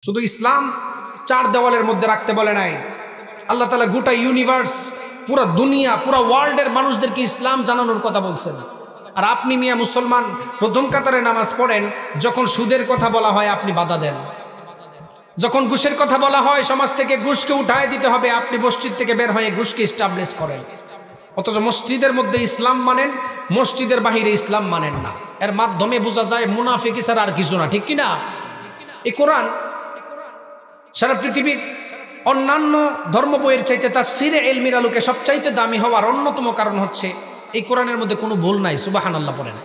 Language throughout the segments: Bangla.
শুধু ইসলাম চার দেওয়ালের মধ্যে রাখতে বলে নাই, আল্লাহ তাআলা গোটা ইউনিভার্স, পুরো দুনিয়া, পুরো ওয়ার্ল্ডের মানুষদেরকে ইসলাম জানানোর কথা বলছেন। আর আপনি মিয়া মুসলমান প্রথম কাতারে নামাজ পড়েন, যখন সুদের কথা বলা হয় আপনি বাধা দেন, যখন ঘুষের কথা বলা হয় সমাজ থেকে ঘুষকে উঠায় দিতে হবে, আপনি মসজিদ থেকে বের হয়ে ঘুষকে এস্টাবলিশ করেন। অথচ মসজিদের মধ্যে ইসলাম মানেন, মসজিদের বাহিরে ইসলাম মানেন না। এর মাধ্যমে বোঝা যায় মুনাফিকি ছাড়া আর কিছু না, ঠিক কিনা? এই কোরআন সারা পৃথিবীর অন্যান্য ধর্ম বইয়ের চাইতে তাফসীরে ইলমির আলোকে সবচাইতে দামি হওয়ার অন্যতম কারণ হচ্ছে এই কোরআনের মধ্যে কোনো ভুল নাই। সুবহানাল্লাহ পড়েন।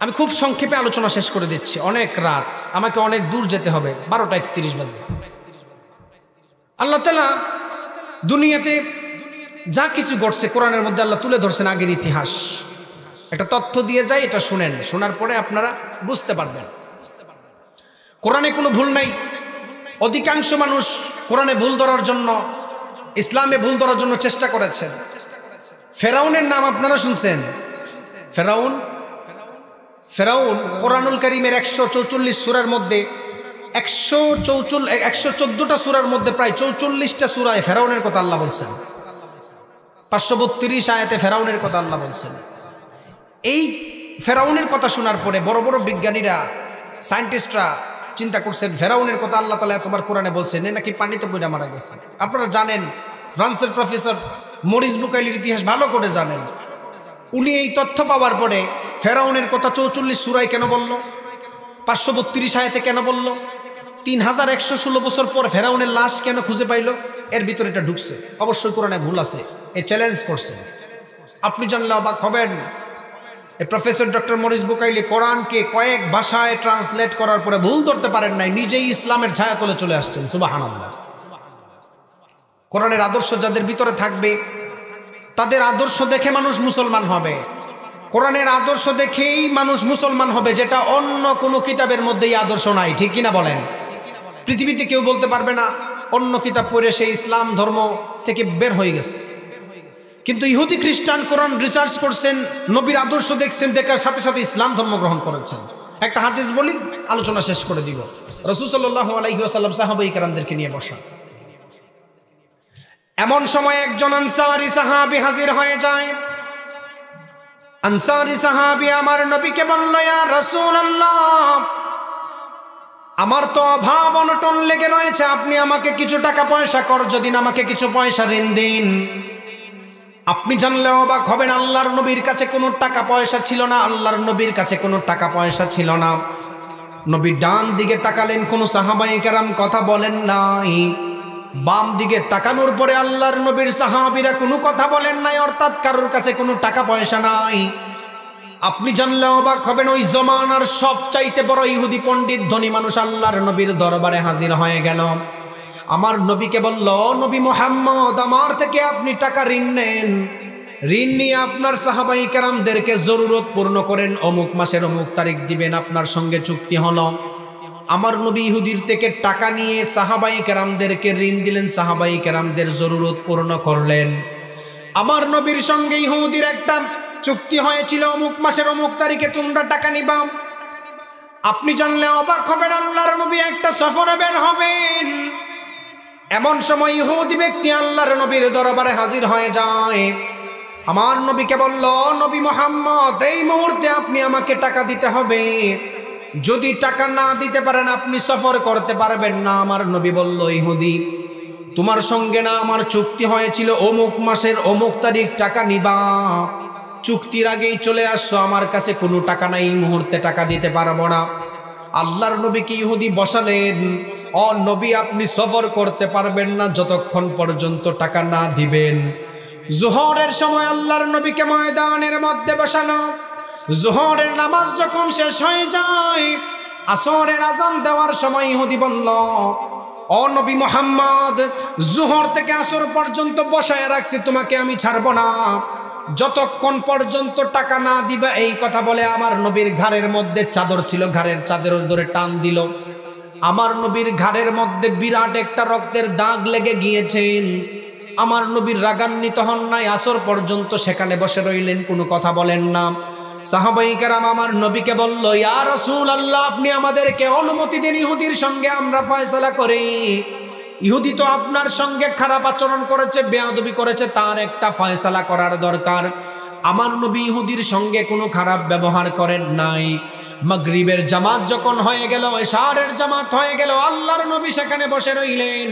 আমি খুব সংক্ষেপে আলোচনা শেষ করে দিচ্ছি, অনেক রাত, আমাকে অনেক দূর যেতে হবে, 12:31 বাজে। আল্লাহ তাআলা দুনিয়াতে যা কিছু ঘটছে কোরআনের মধ্যে আল্লাহ তুলে ধরছেন আগের ইতিহাস। একটা তথ্য দিয়ে যায়, এটা শুনেন, শোনার পরে আপনারা বুঝতে পারবেন কোরআনে কোনো ভুল নাই। অধিকাংশ মানুষ কোরআনে ভুল ধরার জন্য, ইসলামে ভুল ধরার জন্য চেষ্টা করেছেন। ফেরাউনের নাম আপনারা শুনছেন? ফেরাউন কোরআনুল কারীমের 144 সূরার মধ্যে 114টা সূরার মধ্যে প্রায় 44টা সূরায় ফেরাউনের কথা আল্লাহ বলছেন। 532 আয়াতে ফেরাউনের কথা আল্লাহ বলছেন। এই ফেরাউনের কথা শোনার পরে বড় বড় বিজ্ঞানীরা, সায়েন্টিস্টরা চিন্তা করছেন ফেরাউনের কথা আল্লাহ তাআলা এতবার কোরআনে বলছেন, এ নাকি পানিতে পড়ে মারা গেছে। আপনারা জানেন, ফ্রান্সের প্রফেসর মরিস বুকাইলির ইতিহাস ভালো করে জানেন। উনি এই তথ্য পাওয়ার পরে ফেরাউনের কথা 44 সূরায় কেন বলল, 532 আয়াতে কেন বলল, 3116 বছর পর ফেরাউনের লাশ কেন খুঁজে পাইল, এর ভিতরে এটা ঢুকছে। অবশ্যই কোরআনে ভুল আছে, এ চ্যালেঞ্জ করছে। আপনি জানলে অবাক হবেন, এই প্রফেসর ডক্টর মরিস বুকাইলি কোরআনকে কয়েক ভাষায় ট্রান্সলেট করার পরে ভুল ধরতে পারেন নাই, নিজেই ইসলামের ছায়া তলে চলে আসছেন। সুবহানাল্লাহ। কোরআনের আদর্শ যাদের ভিতরে থাকবে, তাদের আদর্শ দেখে মানুষ মুসলমান হবে। কোরআনের আদর্শ দেখেই মানুষ মুসলমান হবে, যেটা অন্য কোনো কিতাবের মধ্যেই আদর্শ নাই, ঠিক কিনা বলেন? পৃথিবীতে কেউ বলতে পারবে না অন্য কিতাব পড়ে সে ইসলাম ধর্ম থেকে বের হয়ে গেছে। কিন্তু ইহুদি খ্রিস্টান কোরআন রিসার্চ করছেন, নবীর আদর্শ দেখছেন, দেখার সাথে সাথে ইসলাম ধর্ম গ্রহণ করেছেন। একটা হাদিস বলি, আলোচনা শেষ করে দিব। রাসূল সাল্লাল্লাহু আলাইহি ওয়াসাল্লাম সাহাবায়ে কেরামদেরকে নিয়ে বসা। এমন সময় একজন আনসারী সাহাবী হাজির হয়ে যায়। আনসারী সাহাবী আমার নবীকে বলল, ইয়া রাসূলুল্লাহ, আমার তো অভাব অনটন লেগে রয়েছে, আপনি আমাকে কিছু টাকা পয়সা কর্জ দিন, আমাকে কিছু পয়সা ঋণ দিন। আপনি জানলে অবাক হবেন, আল্লাহর নবীর কাছে কোনো টাকা পয়সা ছিল না। আল্লাহর নবীর কাছে কোনো টাকা পয়সা ছিল না। নবী ডান দিকে তাকালেন, কোনো সাহাবায়ে কেরাম কথা বলেন নাই। বাম দিকে তাকানোর পরে আল্লাহর নবীর সাহাবীরা কোনো কথা বলেন নাই, অর্থাৎ কারোর কাছে কোনো টাকা পয়সা নাই। আপনি জানলে অবাক হবেন, ওই জমানার সবচাইতে বড় ইহুদি পণ্ডিত ধনী মানুষ আল্লাহর নবীর দরবারে হাজির হয়ে গেল। আমার নবীকে বলল, নবী মুহাম্মদ, আমার থেকে আপনি টাকা ঋণ নেন, ঋণ নিয়ে আপনার সাহাবায়ে কেরামদেরকে জরুরত পূর্ণ করেন, অমুক মাসের অমুক তারিখ দিবেন, আপনার সঙ্গে চুক্তি হলো। আমার নবী ইহুদির থেকে টাকা নিয়ে সাহাবায়ে কেরামদেরকে ঋণ দিলেন, সাহাবায়ে কেরামদের জরুরত পূর্ণ করলেন। আমার নবীর সঙ্গে ইহুদির একটা চুক্তি হয়েছিল, অমুক মাসের অমুক তারিখে তোমরা টাকা নিবা। আপনি জানলে অবাক হবেন, আল্লাহর নবী একটা সফরে বের হবেন। এমন সময় ইহুদি ব্যক্তি আল্লাহর নবীর দরবারে হাজির হয়ে যায়। আমার নবীকে বলল, নবী মুহাম্মদ, এই মুহূর্তে আপনি আমাকে টাকা দিতে হবে, যদি টাকা না দিতে পারেন আপনি সফর করতে পারবেন না। আমার নবী বলল, ইহুদি, তোমার সঙ্গে না আমার চুক্তি হয়েছিল অমুক মাসের অমুক তারিখ টাকা নিবা, চুক্তির আগেই চলে আসছো, আমার কাছে কোনো টাকা নাই, এই মুহূর্তে টাকা দিতে পারবো না। আল্লাহর নবীকে ইহুদি বসালেন, ও নবী, আপনি সফর করতে পারবেন না যতক্ষণ পর্যন্ত টাকা না দিবেন। যোহরের সময় আল্লাহর নবীকে ময়দানের মধ্যে বসানো। যোহরের নামাজ যখন শেষ হয়ে যায়, আসরের আজান দেওয়ার সময় ইহুদি বলল, ও নবী মুহাম্মদ, যোহর থেকে আসর পর্যন্ত বসায় রাখছি, তোমাকে আমি ছাড়বো না যতক্ষণ পর্যন্ত টাকা না দিবে। এই কথা বলে আমার নবীর ঘাড়ের মধ্যে চাদর ছিল, ঘাড়ের চাদরের ধরে টান দিল। আমার নবীর ঘাড়ের মধ্যে বিরাট একটা রক্তের দাগ লেগে গিয়েছেন। আমার নবীর রাগান্বিত হন নাই, আসর পর্যন্ত সেখানে বসে রইলেন, কোনো কথা বলেন না। সাহাবায়ে কেরাম আমার নবীকে বলল, ইয়া রাসূলুল্লাহ, আপনি আমাদেরকে অনুমতি দিন ইহুদির সঙ্গে আমরা ফয়সালা করি। ইহুদি তো আপনার সঙ্গে খারাপ আচরণ করেছে, বেয়াদবি করেছে, তার একটা ফয়সালা করার দরকার। আমার নবী ইহুদির সঙ্গে কোনো খারাপ ব্যবহার করেন নাই। মাগরিবের জামাত যখন হয়ে গেল, ইশারের জামাত হয়ে গেল, আল্লাহর নবী সেখানে বসে রইলেন।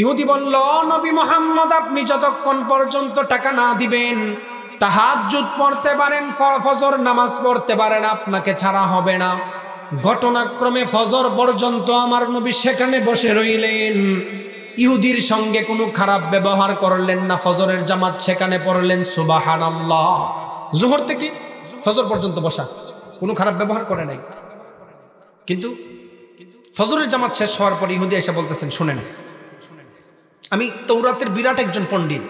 ইহুদি বলল, নবী মুহাম্মদ, আপনি যতক্ষণ পর্যন্ত টাকা না দিবেন, তাহাজ্জুদ পড়তে পারেন, ফজর নামাজ পড়তে পারেন, আপনাকে ছাড়া হবে না। ঘটনাক্রমে ফজর পর্যন্ত আমার নবী সেখানে বসে রইলেন, ইহুদির সঙ্গে কোনো খারাপ ব্যবহার করলেন না, ফজরের জামাত সেখানে পড়লেন। সুবহানাল্লাহ। যোহর থেকে ফজর পর্যন্ত বসা, কোনো খারাপ ব্যবহার করে নাই। কিন্তু ফজরের জামাত শেষ হওয়ার পর ইহুদি এসে বলতেছেন, শুনেন, আমি তৌরাতের বিরাট একজন পণ্ডিত,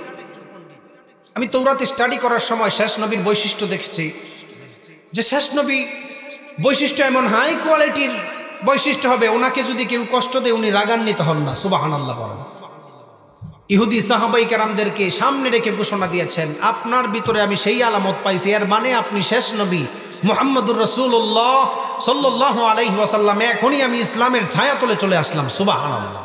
আমি তৌরাতে স্টাডি করার সময় শেষ নবীর বৈশিষ্ট্য দেখেছি যে শেষ নবী বৈশিষ্ট্য এমন হাই কোয়ালিটির বৈশিষ্ট্য হবে, ওনাকে যদি কেউ কষ্ট দেয় উনি রাগান্বিত হন না। সুবহানাল্লাহ বলেন। ইহুদি সাহাবায়ে কেরামদেরকে সামনে রেখে ঘোষণা দিয়েছেন, আপনার ভিতরে আমি সেই আলামত পাইছি, এর মানে আপনি শেষ নবী মুহাম্মদুর রাসূলুল্লাহ সাল্লাল্লাহু আলাইহি ওয়াসাল্লাম, এখনই আমি ইসলামের ছায়া তলে চলে আসলাম। সুবহানাল্লাহ।